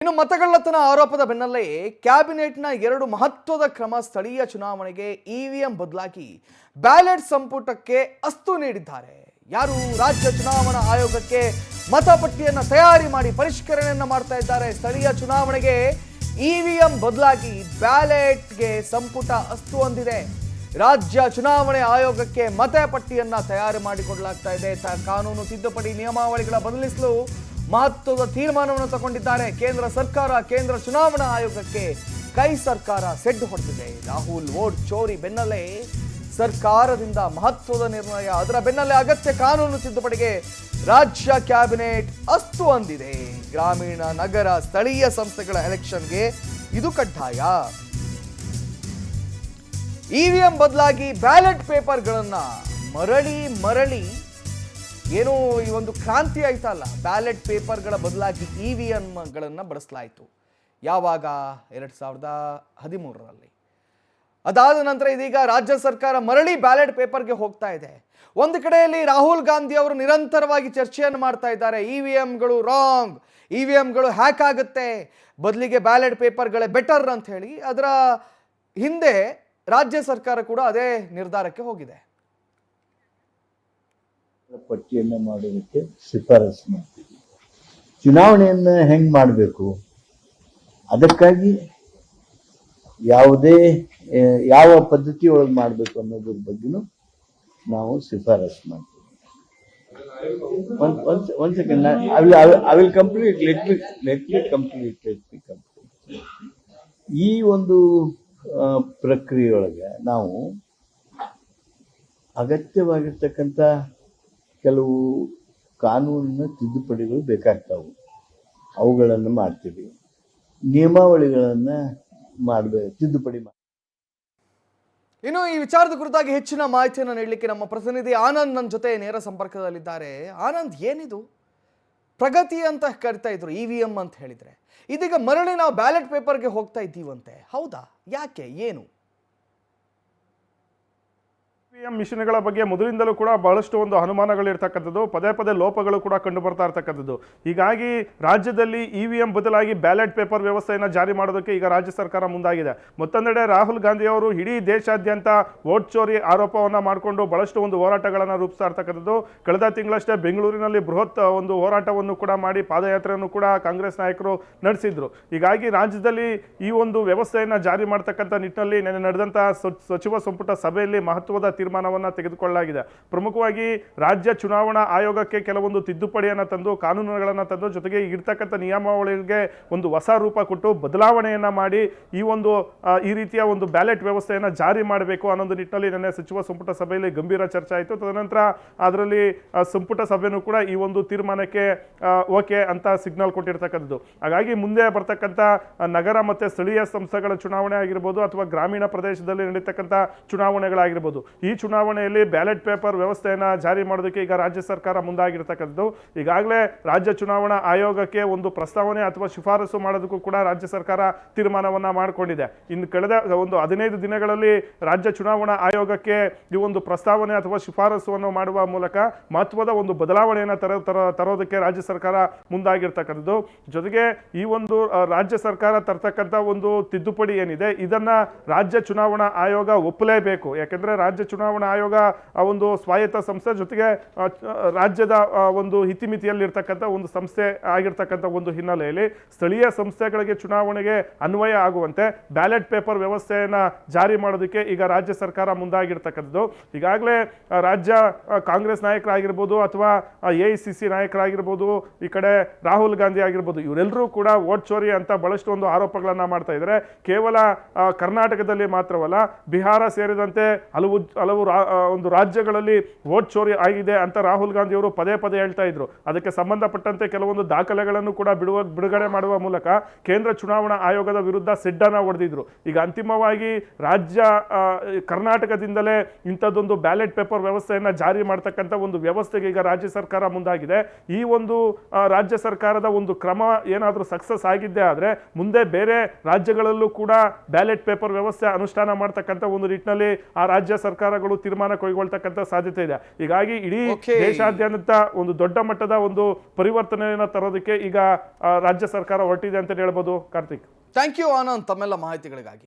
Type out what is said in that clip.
ಇನ್ನು ಮತಗಳ್ಳತನ ಆರೋಪದ ಬೆನ್ನಲ್ಲೇ ಕ್ಯಾಬಿನೆಟ್ನ 2 ಮಹತ್ವದ ಕ್ರಮ. ಸ್ಥಳೀಯ ಚುನಾವಣೆಗೆ ಇವಿಎಂ ಬದಲಾಗಿ ಬ್ಯಾಲೆಟ್ ಸಂಪುಟಕ್ಕೆ ಅಸ್ತು ನೀಡಿದ್ದಾರೆ. ಯಾರು? ರಾಜ್ಯ ಚುನಾವಣಾ ಆಯೋಗಕ್ಕೆ ಮತಪಟ್ಟಿಯನ್ನು ತಯಾರಿ ಮಾಡಿ ಪರಿಷ್ಕರಣೆಯನ್ನು ಮಾಡ್ತಾ ಇದ್ದಾರೆ. ಸ್ಥಳೀಯ ಚುನಾವಣೆಗೆ ಇವಿಎಂ ಬದಲಾಗಿ ಬ್ಯಾಲೆಟ್ಗೆ ಸಂಪುಟ ಅಸ್ತು ಹೊಂದಿದೆ. ರಾಜ್ಯ ಚುನಾವಣೆ ಆಯೋಗಕ್ಕೆ ಮತಪಟ್ಟಿಯನ್ನ ತಯಾರಿ ಮಾಡಿಕೊಡಲಾಗ್ತಾ ಇದೆ. ಕಾನೂನು ತಿದ್ದುಪಡಿ ನಿಯಮಾವಳಿಗಳ ಬದಲಿಸಲು ಮಹತ್ವದ ತೀರ್ಮಾನವನ್ನು ತಗೊಂಡಿದ್ದಾರೆ ಕೇಂದ್ರ ಸರ್ಕಾರ. ಕೇಂದ್ರ ಚುನಾವಣಾ ಆಯೋಗಕ್ಕೆ ಕೈ ಸರ್ಕಾರ ಸೆಡ್ಡು ಹೊಡೆದಿದೆ. ರಾಹುಲ್ ವೋಟ್ ಚೋರಿ ಬೆನ್ನಲ್ಲೇ ಸರ್ಕಾರದಿಂದ ಮಹತ್ವದ ನಿರ್ಣಯ. ಅದರ ಬೆನ್ನಲ್ಲೇ ಅಗತ್ಯ ಕಾನೂನು ತಿದ್ದುಪಡಿಗೆ ರಾಜ್ಯ ಕ್ಯಾಬಿನೆಟ್ ಅಸ್ತು ಹೊಂದಿದೆ. ಗ್ರಾಮೀಣ, ನಗರ, ಸ್ಥಳೀಯ ಸಂಸ್ಥೆಗಳ ಎಲೆಕ್ಷನ್ಗೆ ಇದು ಕಡ್ಡಾಯ. ಇವಿಎಂ ಬದಲಾಗಿ ಬ್ಯಾಲೆಟ್ ಪೇಪರ್ಗಳನ್ನ ಮರಳಿ ಏನೋ ಈ ಒಂದು ಕ್ರಾಂತಿ ಆಯ್ತಲ್ಲ. ಬ್ಯಾಲೆಟ್ ಪೇಪರ್ಗಳ ಬದಲಾಗಿ ಇವಿಎಂಗಳನ್ನು ಬಳಸಲಾಯಿತು. ಯಾವಾಗ? 2013ರಲ್ಲಿ. ಅದಾದ ನಂತರ ಇದೀಗ ರಾಜ್ಯ ಸರ್ಕಾರ ಮರಳಿ ಬ್ಯಾಲೆಟ್ ಪೇಪರ್ಗೆ ಹೋಗ್ತಾ ಇದೆ. ಒಂದು ಕಡೆಯಲ್ಲಿ ರಾಹುಲ್ ಗಾಂಧಿ ಅವರು ನಿರಂತರವಾಗಿ ಚರ್ಚೆಯನ್ನು ಮಾಡ್ತಾ ಇದ್ದಾರೆ. ಇವಿಎಂಗಳು ರಾಂಗ್, ಇವಿಎಂಗಳು ಹ್ಯಾಕ್ ಆಗುತ್ತೆ, ಬದಲಿಗೆ ಬ್ಯಾಲೆಟ್ ಪೇಪರ್ಗಳೇ ಬೆಟರ್ ಅಂತ ಹೇಳಿ. ಅದರ ಹಿಂದೆ ರಾಜ್ಯ ಸರ್ಕಾರ ಕೂಡ ಅದೇ ನಿರ್ಧಾರಕ್ಕೆ ಹೋಗಿದೆ. ಪಟ್ಟಿಯನ್ನು ಮಾಡೋದಕ್ಕೆ ಶಿಫಾರಸು ಮಾಡ್ತೀವಿ. ಚುನಾವಣೆಯನ್ನು ಹೆಂಗೆ ಮಾಡಬೇಕು, ಅದಕ್ಕಾಗಿ ಯಾವ ಪದ್ಧತಿ ಒಳಗೆ ಮಾಡಬೇಕು ಅನ್ನೋದ್ರ ಬಗ್ಗೆನೂ ನಾವು ಶಿಫಾರಸು ಮಾಡ್ತೀವಿ. ಒಂದ್ second, I will complete. Let me complete. ಈ ಒಂದು ಪ್ರಕ್ರಿಯೆಯೊಳಗೆ ನಾವು ಅಗತ್ಯವಾಗಿರ್ತಕ್ಕಂಥ ಕೆಲವು ಕಾನೂನಿನ ತಿದ್ದುಪಡಿಗಳು ಬೇಕಾಗ್ತಾವೆ. ಅವುಗಳನ್ನು ಮಾಡ್ತೀವಿ. ನಿಯಮಾವಳಿಗಳನ್ನು ತಿದ್ದುಪಡಿ ಮಾಡಿ. ಇನ್ನು ಈ ವಿಚಾರದ ಕುರಿತಾಗಿ ಹೆಚ್ಚಿನ ಮಾಹಿತಿಯನ್ನು ನೀಡಲಿಕ್ಕೆ ನಮ್ಮ ಪ್ರತಿನಿಧಿ ಆನಂದ್ ನನ್ನ ಜೊತೆ ನೇರ ಸಂಪರ್ಕದಲ್ಲಿದ್ದಾರೆ. ಆನಂದ್, ಏನಿದು? ಪ್ರಗತಿ ಅಂತ ಕರಿತಾ ಇದ್ರು ಇವಿಎಂ ಅಂತ ಹೇಳಿದ್ರೆ, ಇದೀಗ ಮರಳಿ ನಾವು ಬ್ಯಾಲೆಟ್ ಪೇಪರ್ಗೆ ಹೋಗ್ತಾ ಇದ್ದೀವಂತೆ. ಹೌದಾ? ಯಾಕೆ? ಏನು? ಇವಿಎಂ ಮಿಷನ್ಗಳ ಬಗ್ಗೆ ಮೊದಲಿಂದಲೂ ಕೂಡ ಬಹಳಷ್ಟು ಒಂದು ಅನುಮಾನಗಳಿರ್ತಕ್ಕಂಥದ್ದು, ಪದೇ ಪದೇ ಲೋಪಗಳು ಕೂಡ ಕಂಡು ಬರ್ತಾ ಇರ್ತಕ್ಕಂಥದ್ದು. ಹೀಗಾಗಿ ರಾಜ್ಯದಲ್ಲಿ ಇವಿಎಂ ಬದಲಾಗಿ ಬ್ಯಾಲೆಟ್ ಪೇಪರ್ ವ್ಯವಸ್ಥೆಯನ್ನು ಜಾರಿ ಮಾಡೋದಕ್ಕೆ ಈಗ ರಾಜ್ಯ ಸರ್ಕಾರ ಮುಂದಾಗಿದೆ. ಮತ್ತೊಂದೆಡೆ ರಾಹುಲ್ ಗಾಂಧಿ ಅವರು ಇಡೀ ದೇಶಾದ್ಯಂತ ವೋಟ್ ಚೋರಿ ಆರೋಪವನ್ನು ಮಾಡಿಕೊಂಡು ಬಹಳಷ್ಟು ಒಂದು ಹೋರಾಟಗಳನ್ನು ರೂಪಿಸ್ತಾ ಇರ್ತಕ್ಕಂಥದ್ದು. ಕಳೆದ ತಿಂಗಳಷ್ಟೇ ಬೆಂಗಳೂರಿನಲ್ಲಿ ಬೃಹತ್ ಒಂದು ಹೋರಾಟವನ್ನು ಕೂಡ ಮಾಡಿ ಪಾದಯಾತ್ರೆಯನ್ನು ಕೂಡ ಕಾಂಗ್ರೆಸ್ ನಾಯಕರು ನಡೆಸಿದ್ರು. ಹೀಗಾಗಿ ರಾಜ್ಯದಲ್ಲಿ ಈ ಒಂದು ವ್ಯವಸ್ಥೆಯನ್ನು ಜಾರಿ ಮಾಡ್ತಕ್ಕಂಥ ನಿಟ್ಟಿನಲ್ಲಿ ನೆನ್ನೆ ನಡೆದಂಥ ಸಚಿವ ಸಂಪುಟ ಸಭೆಯಲ್ಲಿ ಮಹತ್ವದ ತೀರ್ಮಾನವನ್ನು ತೆಗೆದುಕೊಳ್ಳಲಾಗಿದೆ. ಪ್ರಮುಖವಾಗಿ ರಾಜ್ಯ ಚುನಾವಣಾ ಆಯೋಗಕ್ಕೆ ಕೆಲವೊಂದು ತಿದ್ದುಪಡಿಯನ್ನು ತಂದು, ಕಾನೂನುಗಳನ್ನು ತಂದು, ಜೊತೆಗೆ ಇರ್ತಕ್ಕಂಥ ನಿಯಮಾವಳಿಗೆ ಒಂದು ಹೊಸ ರೂಪ ಕೊಟ್ಟು ಬದಲಾವಣೆಯನ್ನು ಮಾಡಿ ಈ ರೀತಿಯ ಒಂದು ಬ್ಯಾಲೆಟ್ ವ್ಯವಸ್ಥೆಯನ್ನು ಜಾರಿ ಮಾಡಬೇಕು ಅನ್ನೋದು ನಿಟ್ಟಿನಲ್ಲಿ ನಿನ್ನೆ ಸಚಿವ ಸಂಪುಟ ಸಭೆಯಲ್ಲಿ ಗಂಭೀರ ಚರ್ಚೆ ಆಯಿತು. ತದನಂತರ ಅದರಲ್ಲಿ ಸಂಪುಟ ಸಭೆಯೂ ಕೂಡ ಈ ಒಂದು ತೀರ್ಮಾನಕ್ಕೆ ಓಕೆ ಅಂತ ಸಿಗ್ನಲ್ ಕೊಟ್ಟಿರ್ತಕ್ಕಂಥದ್ದು. ಹಾಗಾಗಿ ಮುಂದೆ ಬರ್ತಕ್ಕಂಥ ನಗರ ಮತ್ತು ಸ್ಥಳೀಯ ಸಂಸ್ಥೆಗಳ ಚುನಾವಣೆ ಆಗಿರ್ಬೋದು, ಅಥವಾ ಗ್ರಾಮೀಣ ಪ್ರದೇಶದಲ್ಲಿ ನಡೀತಕ್ಕಂಥ ಚುನಾವಣೆಗಳಾಗಿರ್ಬೋದು, ಈ ಚುನಾವಣೆಯಲ್ಲಿ ಬ್ಯಾಲೆಟ್ ಪೇಪರ್ ವ್ಯವಸ್ಥೆಯನ್ನು ಜಾರಿ ಮಾಡೋದಕ್ಕೆ ಈಗ ರಾಜ್ಯ ಸರ್ಕಾರ ಮುಂದಾಗಿರ್ತಕ್ಕಂಥದ್ದು. ಈಗಾಗಲೇ ರಾಜ್ಯ ಚುನಾವಣಾ ಆಯೋಗಕ್ಕೆ ಒಂದು ಪ್ರಸ್ತಾವನೆ ಅಥವಾ ಶಿಫಾರಸು ಮಾಡೋದಕ್ಕೂ ಕೂಡ ರಾಜ್ಯ ಸರ್ಕಾರ ತೀರ್ಮಾನವನ್ನು ಮಾಡಿಕೊಂಡಿದೆ. ಇನ್ನು ಕಳೆದ ಒಂದು 15 ದಿನಗಳಲ್ಲಿ ರಾಜ್ಯ ಚುನಾವಣಾ ಆಯೋಗಕ್ಕೆ ಈ ಒಂದು ಪ್ರಸ್ತಾವನೆ ಅಥವಾ ಶಿಫಾರಸುವನ್ನು ಮಾಡುವ ಮೂಲಕ ಮಹತ್ವದ ಒಂದು ಬದಲಾವಣೆಯನ್ನು ತರೋದಕ್ಕೆ ರಾಜ್ಯ ಸರ್ಕಾರ ಮುಂದಾಗಿರ್ತಕ್ಕಂಥದ್ದು. ಜೊತೆಗೆ ಈ ಒಂದು ರಾಜ್ಯ ಸರ್ಕಾರ ತರ್ತಕ್ಕಂಥ ಒಂದು ತಿದ್ದುಪಡಿ ಏನಿದೆ, ಇದನ್ನ ರಾಜ್ಯ ಚುನಾವಣಾ ಆಯೋಗ ಒಪ್ಪಲೇಬೇಕು. ಯಾಕೆಂದ್ರೆ ರಾಜ್ಯ ಚುನಾವಣಾ ಆಯೋಗ ಒಂದು ಸ್ವಾಯತ್ತ ಸಂಸ್ಥೆ, ಜೊತೆಗೆ ರಾಜ್ಯದ ಒಂದು ಹಿತಿಮಿತಿಯಲ್ಲಿರ್ತಕ್ಕಂಥ ಒಂದು ಸಂಸ್ಥೆ ಆಗಿರ್ತಕ್ಕಂಥ ಒಂದು ಹಿನ್ನೆಲೆಯಲ್ಲಿ ಸ್ಥಳೀಯ ಸಂಸ್ಥೆಗಳಿಗೆ ಚುನಾವಣೆಗೆ ಅನ್ವಯ ಆಗುವಂತೆ ಬ್ಯಾಲೆಟ್ ಪೇಪರ್ ವ್ಯವಸ್ಥೆಯನ್ನು ಜಾರಿ ಮಾಡೋದಕ್ಕೆ ಈಗ ರಾಜ್ಯ ಸರ್ಕಾರ ಮುಂದಾಗಿರ್ತಕ್ಕಂಥದ್ದು. ಈಗಾಗಲೇ ರಾಜ್ಯ ಕಾಂಗ್ರೆಸ್ ನಾಯಕರಾಗಿರ್ಬೋದು, ಅಥವಾ AICC ನಾಯಕರಾಗಿರ್ಬೋದು, ಈ ಕಡೆ ರಾಹುಲ್ ಗಾಂಧಿ ಆಗಿರ್ಬೋದು, ಇವರೆಲ್ಲರೂ ಕೂಡ ವೋಟ್ ಚೋರಿ ಅಂತ ಬಹಳಷ್ಟು ಒಂದು ಆರೋಪಗಳನ್ನು ಮಾಡ್ತಾ ಇದ್ದಾರೆ. ಕೇವಲ ಕರ್ನಾಟಕದಲ್ಲಿ ಮಾತ್ರವಲ್ಲ, ಬಿಹಾರ ಸೇರಿದಂತೆ ಹಲವು ಒಂದು ರಾಜ್ಯಗಳಲ್ಲಿ ವೋಟ್ ಚೋರಿ ಆಗಿದೆ ಅಂತ ರಾಹುಲ್ ಗಾಂಧಿ ಅವರು ಪದೇ ಪದೇ ಹೇಳ್ತಾ ಇದ್ರು. ಅದಕ್ಕೆ ಸಂಬಂಧಪಟ್ಟಂತೆ ಕೆಲವೊಂದು ದಾಖಲೆಗಳನ್ನು ಕೂಡ ಬಿಡುಗಡೆ ಮಾಡುವ ಮೂಲಕ ಕೇಂದ್ರ ಚುನಾವಣಾ ಆಯೋಗದ ವಿರುದ್ಧ ಸೆಡ್ಡನ್ನು ಹೊಡೆದಿದ್ರು. ಈಗ ಅಂತಿಮವಾಗಿ ಕರ್ನಾಟಕದಿಂದಲೇ ಇಂಥದ್ದೊಂದು ಬ್ಯಾಲೆಟ್ ಪೇಪರ್ ವ್ಯವಸ್ಥೆಯನ್ನು ಜಾರಿ ಮಾಡ್ತಕ್ಕಂಥ ಒಂದು ವ್ಯವಸ್ಥೆಗೆ ಈಗ ರಾಜ್ಯ ಸರ್ಕಾರ ಮುಂದಾಗಿದೆ. ಈ ಒಂದು ರಾಜ್ಯ ಸರ್ಕಾರದ ಒಂದು ಕ್ರಮ ಏನಾದರೂ ಸಕ್ಸಸ್ ಆಗಿದ್ದೇ ಆದರೆ ಮುಂದೆ ಬೇರೆ ರಾಜ್ಯಗಳಲ್ಲೂ ಕೂಡ ಬ್ಯಾಲೆಟ್ ಪೇಪರ್ ವ್ಯವಸ್ಥೆ ಅನುಷ್ಠಾನ ಮಾಡ್ತಕ್ಕಂಥ ಒಂದು ನಿಟ್ಟಿನಲ್ಲಿ ಆ ರಾಜ್ಯ ಸರ್ಕಾರ ಸ್ಥಾನಮಾನಗಳು ತೀರ್ಮಾನ ಕೈಗೊಳ್ತಕ್ಕಂಥ ಸಾಧ್ಯತೆ ಇದೆ. ಹೀಗಾಗಿ ಇಡೀ Okay. ದೇಶಾದ್ಯಂತ ಒಂದು ದೊಡ್ಡ ಮಟ್ಟದ ಒಂದು ಪರಿವರ್ತನೆಯನ್ನ ತರೋದಕ್ಕೆ ಈಗ ರಾಜ್ಯ ಸರ್ಕಾರ ಹೊರಟಿದೆ ಅಂತ ಹೇಳ್ಬೋದು. ಕಾರ್ತಿಕ್, ಥ್ಯಾಂಕ್ ಯು ಆನಂದ್ ತಮ್ಮೆಲ್ಲ ಮಾಹಿತಿಗಳಿಗಾಗಿ.